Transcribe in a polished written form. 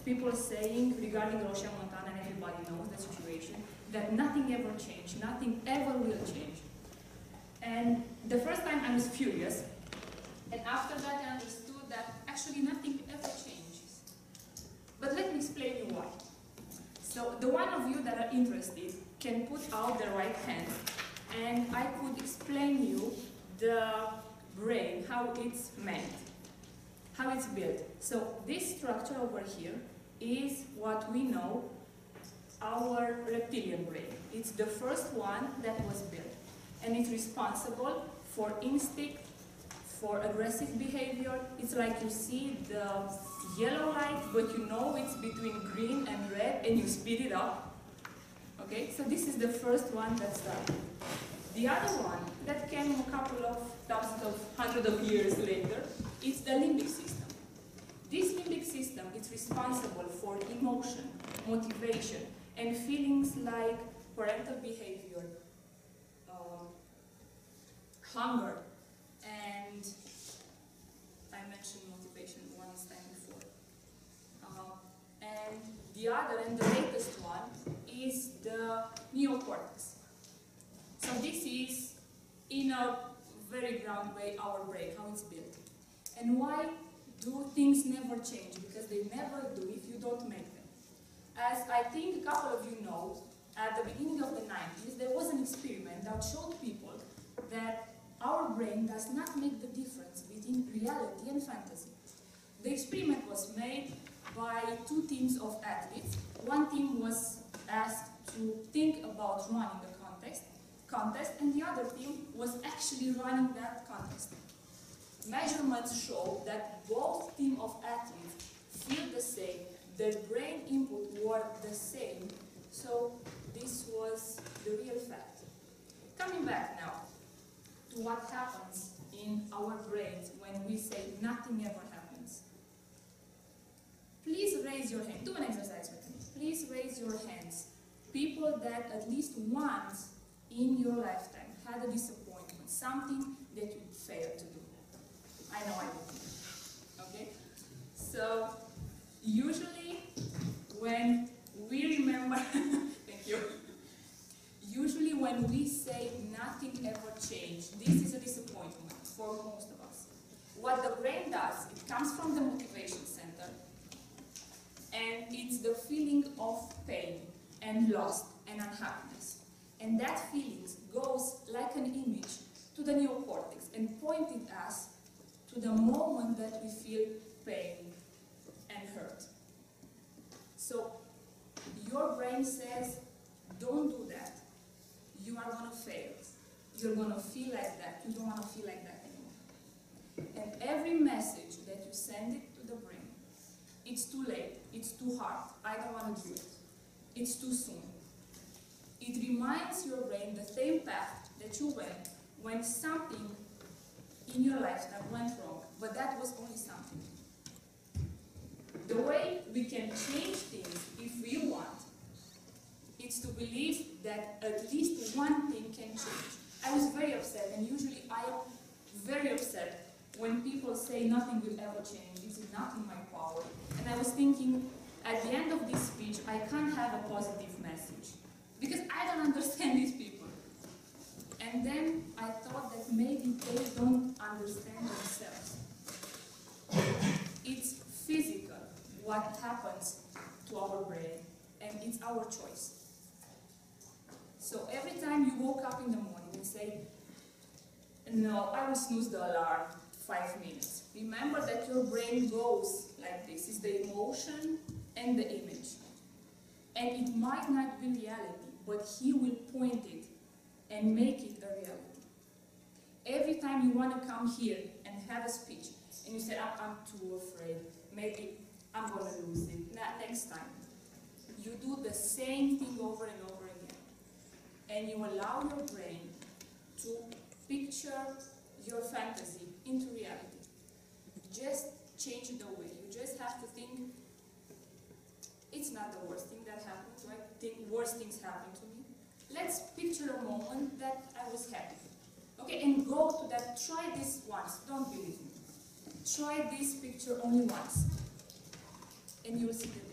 people saying regarding Roșia Montana, and everybody knows the situation, that nothing ever changed, nothing ever will change. And the first time I was furious, and after that I understood that actually nothing ever changes. But let me explain you why. So the one of you that are interested can put out the right hand, and I could explain you the brain, how it's made, how it's built. So this structure over here is what we know our reptilian brain. It's the first one that was built, and it's responsible for instinct, for aggressive behavior. It's like you see the yellow light, but you know it's between green and red, and you speed it up. Okay, so this is the first one that started. The other one that came a couple of thousands of hundreds of years later is the limbic system. This limbic system is responsible for emotion, motivation, and feelings like parental behavior, hunger, and I mentioned motivation once time before. And the other and the latest one is the neocortex. So this is, in a very ground way, our brain, how it's built. And why do things never change? Because they never do if you don't make them. As I think a couple of you know, at the beginning of the 90s, there was an experiment that showed people that our brain does not make the difference between reality and fantasy. The experiment was made by two teams of athletes. One team was asked to think about running the contest, and the other team was actually running that contest. Measurements show that both teams of athletes feel the same, their brain input were the same, so this was the real fact. Coming back now to what happens in our brains when we say nothing ever happens. Please raise your hand. Do an exercise with me. Please raise your hands. People that at least once in your lifetime had a disappointment, something that you failed to do. I know I did. Okay? So, usually when we remember, thank you. Usually when we say nothing ever changed, this is a disappointment for most of us. What the brain does, it comes from the motivation center, and it's the feeling of pain and loss and unhappiness. And that feeling goes like an image to the neocortex and pointed us to the moment that we feel pain and hurt. So your brain says, don't do that. You are going to fail. You're going to feel like that. You don't want to feel like that anymore. And every message that you send it to the brain, it's too late, it's too hard, I don't want to do it, it's too soon. It reminds your brain the same path that you went when something in your lifetime went wrong, but that was only something. The way we can change things, if we want, is to believe that at least one thing can change. I was very upset, and usually I am very upset when people say nothing will ever change, this is not in my power. And I was thinking, at the end of this speech, I can't have a positive message, because I don't understand these people. And then I thought that maybe they don't understand themselves. It's physical, what happens to our brain, and it's our choice. So every time you woke up in the morning and say, no, I will snooze the alarm 5 minutes. Remember that your brain goes like this. It's the emotion and the image. And it might not be reality, but he will point it and make it a reality. Every time you want to come here and have a speech, and you say, I'm too afraid, maybe I'm going to lose it, next time. You do the same thing over and over again. And you allow your brain to picture your fantasy into reality. Just change the way. You just have to think, it's not the worst thing that happened, right? Think worse things happen to me. Let's picture a moment that I was happy. Okay, and go to that, try this once, don't believe me. Try this picture only once, and you will see the